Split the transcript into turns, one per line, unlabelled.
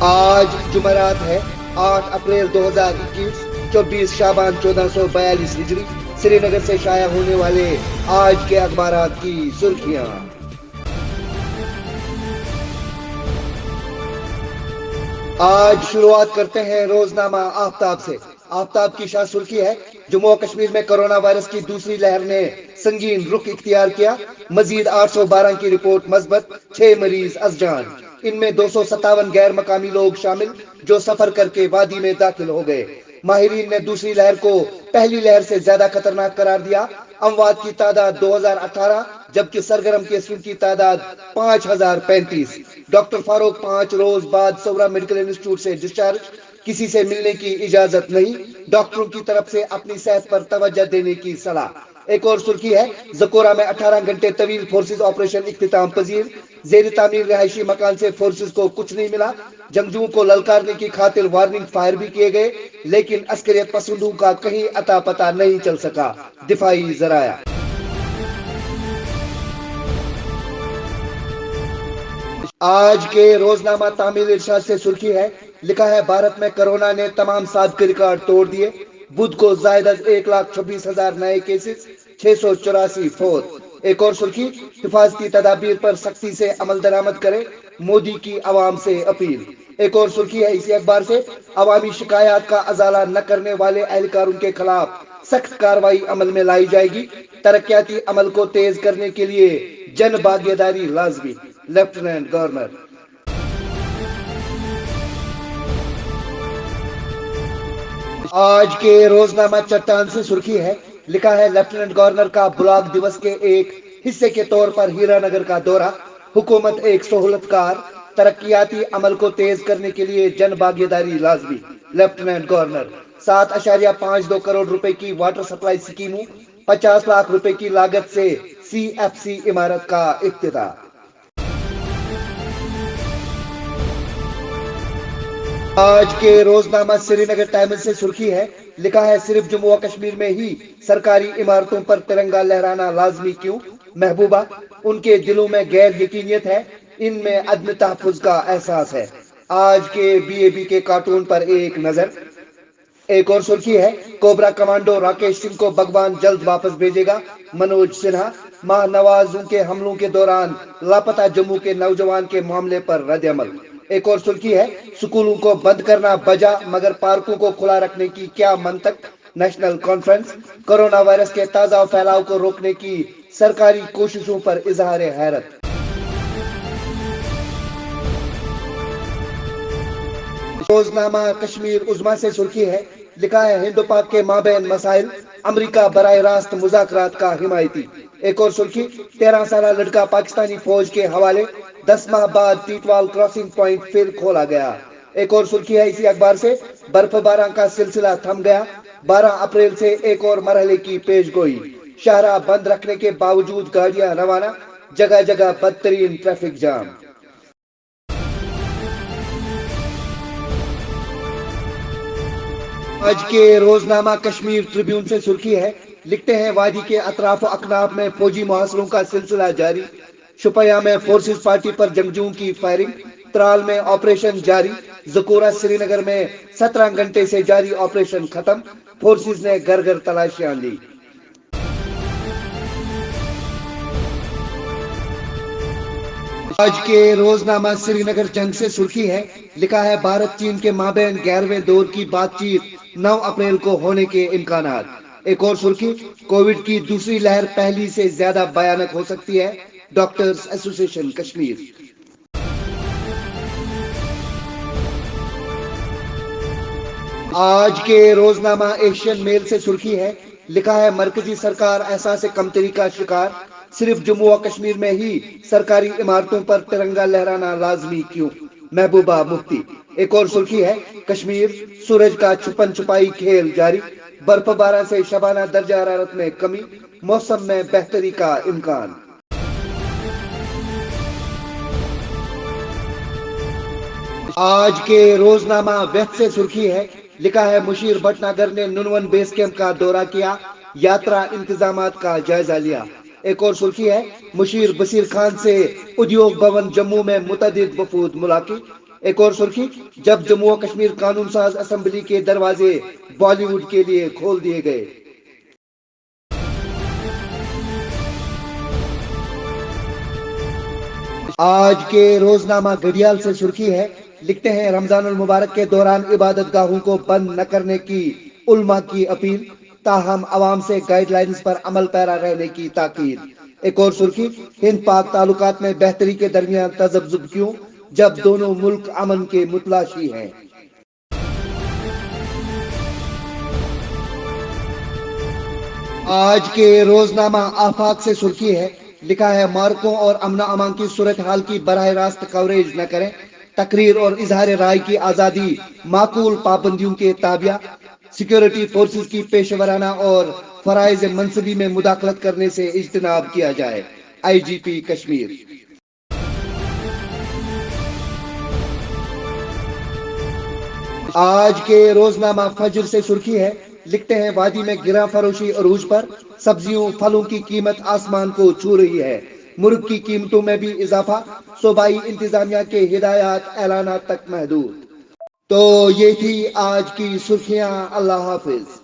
آج جمعرات ہے 8 اپریل 2021 24 شعبان 1442 ہجری۔ سری نگر سے شائع ہونے والے آج کے اخبارات کی سرخیاں۔ آج شروعات کرتے ہیں روزنامہ آفتاب سے۔ آفتاب کی شاہ سرخی ہے، جموں و کشمیر میں کرونا وائرس کی دوسری لہر نے سنگین رخ اختیار کیا۔ مزید 812 کی رپورٹ مثبت، 6 مریض از جان۔ ان میں 257 غیر مقامی لوگ شامل جو سفر کر کے وادی میں داخل ہو گئے۔ ماہرین نے دوسری لہر کو پہلی لہر سے زیادہ خطرناک قرار دیا۔ اموات کی تعداد 2018 جبکہ سرگرم کیسوں کی تعداد 5035۔ ڈاکٹر فاروق 5 روز بعد سورا میڈیکل انسٹیٹیوٹ سے ڈسچارج، کسی سے ملنے کی اجازت نہیں، ڈاکٹروں کی طرف سے اپنی صحت پر توجہ دینے کی صلاح۔ ایک اور سرخی ہے، زکورہ میں 18 گھنٹے طویل فورسز آپریشن اختتام پذیر۔ زیر تعمیر رہائشی مکان سے فورسز کو کچھ نہیں ملا۔ جنگجوؤں کو للکارنے کی خاطر وارننگ فائر بھی کیے گئے، لیکن عسکریت پسندوں کا کہیں اتا پتہ نہیں چل سکا۔ دفاعی ذرائع۔ آج کے روزنامہ تعمیل ارشاد سے سرخی ہے، لکھا ہے بھارت میں کرونا نے تمام سابقہ ریکارڈ توڑ دیے۔ بدھ کو زائد از 1,26,000 نئے کیسز، 684 فوت۔ ایک اور سرخی، حفاظتی تدابیر پر سختی سے عمل درآمد کرے، مودی کی عوام سے اپیل۔ ایک اور سرخی ہے اسی اخبار سے، عوامی شکایات کا ازالہ نہ کرنے والے اہلکاروں کے خلاف سخت کارروائی عمل میں لائی جائے گی۔ ترقیاتی عمل کو تیز کرنے کے لیے جن بھاگیداری لازمی، لیفٹیننٹ گورنر۔ آج کے روزنامہ چٹان سے سرخی ہے، لکھا ہے لیفٹیننٹ گورنر کا بلاک دیوس کے ایک حصے کے طور پر ہیرا نگر کا دورہ۔ حکومت ایک سہولت کار، ترقیاتی عمل کو تیز کرنے کے لیے جن بھاگیداری لازمی، لیفٹیننٹ گورنر۔ 7.52 کروڑ روپے کی واٹر سپلائی سکیموں، 50 لاکھ روپے کی لاگت سے CFC عمارت کا افتتاح۔ آج کے روزنامہ سری نگر ٹائمز سے سرخی ہے، لکھا ہے صرف جموں و کشمیر میں ہی سرکاری عمارتوں پر ترنگا لہرانا لازمی کیوں؟ محبوبہ، ان کے دلوں میں غیر یقینیت ہے، ان میں عدم تحفظ کا احساس ہے۔ آج کے BAB کے کارٹون پر ایک نظر۔ ایک اور سرخی ہے، کوبرا کمانڈو راکیش سنگھ کو بھگوان جلد واپس بھیجے گا، منوج سنہا۔ ماہ نوازوں کے حملوں کے دوران لاپتہ جموں کے نوجوان کے معاملے پر رد عمل۔ ایک اور سرخی ہے، سکولوں کو بند کرنا بجا مگر پارکوں کو کھلا رکھنے کی کیا منطق؟ National conference. کرونا وائرس کے تازہ پھیلاؤ کو روکنے کی سرکاری کوششوں پر اظہار حیرت۔ روزنامہ کشمیر عظمیٰ سے سرخی ہے، لکھا ہے ہند و پاک کے مابین مسائل، امریکہ براہ راست مذاکرات کا حمایتی۔ ایک اور سرخی، 13 سالہ لڑکا پاکستانی فوج کے حوالے، 10 ماہ بعد ٹیٹوال کراسنگ پوائنٹ پھر کھولا گیا۔ ایک اور سرخی ہے اسی اخبار سے، برف باران کا سلسلہ تھم گیا، 12 اپریل سے ایک اور مرحلے کی پیش گوئی۔ شاہراہ بند رکھنے کے باوجود گاڑیاں روانہ، جگہ جگہ بدترین ٹریفک جام۔ آج کے روزنامہ کشمیر ٹریبیون سے سرخی ہے، لکھتے ہیں وادی کے اطراف و اکناف میں فوجی محاصروں کا سلسلہ جاری۔ شوپیاں میں فورسز پارٹی پر جنگجوؤں کی فائرنگ، ترال میں آپریشن جاری۔ زکورہ سری نگر میں 17 گھنٹے سے جاری آپریشن ختم، فورسز نے گھر گھر تلاشیاں لی۔ آج کے روزنامہ سری نگر جنگ سے سرخی ہے، لکھا ہے بھارت چین کے مابین 11ویں دور کی بات چیت 9 اپریل کو ہونے کے امکانات۔ ایک اور سرخی، کووڈ کی دوسری لہر پہلی سے زیادہ بھیانک ہو سکتی ہے، ڈاکٹرز ایسوسی ایشن کشمیر۔ آج کے روزنامہ ایشین میل سے سرخی ہے، لکھا ہے مرکزی سرکار احساس کمتری کا شکار، صرف جموں و کشمیر میں ہی سرکاری عمارتوں پر ترنگا لہرانا لازمی کیوں؟ محبوبہ مفتی۔ ایک اور سرخی ہے، کشمیر سورج کا چھپن چھپائی کھیل جاری، برف باران سے شبانہ درجہ حرارت میں کمی، موسم میں بہتری کا امکان۔ آج کے روزنامہ وقت سے سرخی ہے، لکھا ہے مشیر بھٹناگر نے ننون بیس کیمپ کا دورہ کیا، یاترا انتظامات کا جائزہ لیا۔ ایک اور سرخی ہے، مشیر بصیر خان سے ادیوگ بھون جموں میں متعدد وفود ملاقات۔ ایک اور سرخی، جب جموں و کشمیر قانون ساز اسمبلی کے دروازے بالی ووڈ کے لیے کھول دیے گئے۔ آج کے روزنامہ گھڑیال سے سرخی ہے، لکھتے ہیں رمضان المبارک کے دوران عبادت گاہوں کو بند نہ کرنے کی علماء کی اپیل، تاہم عوام سے گائیڈ لائنز پر عمل پیرا رہنے کی تاکید۔ ایک اور سرخی، ہند پاک تعلقات میں بہتری کے درمیان تذبذب کیوں، جب دونوں ملک امن کے متلاشی ہیں۔ آج کے روزنامہ آفاق سے سرخی ہے، لکھا ہے مارکوں اور امن و امان کی صورتحال کی براہ راست کوریج نہ کریں، تقریر اور اظہار رائے کی آزادی معقول پابندیوں کے تابع، سیکیورٹی فورسز کی پیشہ ورانہ اور فرائض منصبی میں مداخلت کرنے سے اجتناب کیا جائے، آئی جی پی کشمیر۔ آج کے روزنامہ فجر سے سرخی ہے، لکھتے ہیں وادی میں گراں فروشی عروج پر، سبزیوں پھلوں کی قیمت آسمان کو چھو رہی ہے، مرغ کی قیمتوں میں بھی اضافہ، صوبائی انتظامیہ کے ہدایات اعلانات تک محدود۔ تو یہ تھی آج کی سرخیاں، اللہ حافظ۔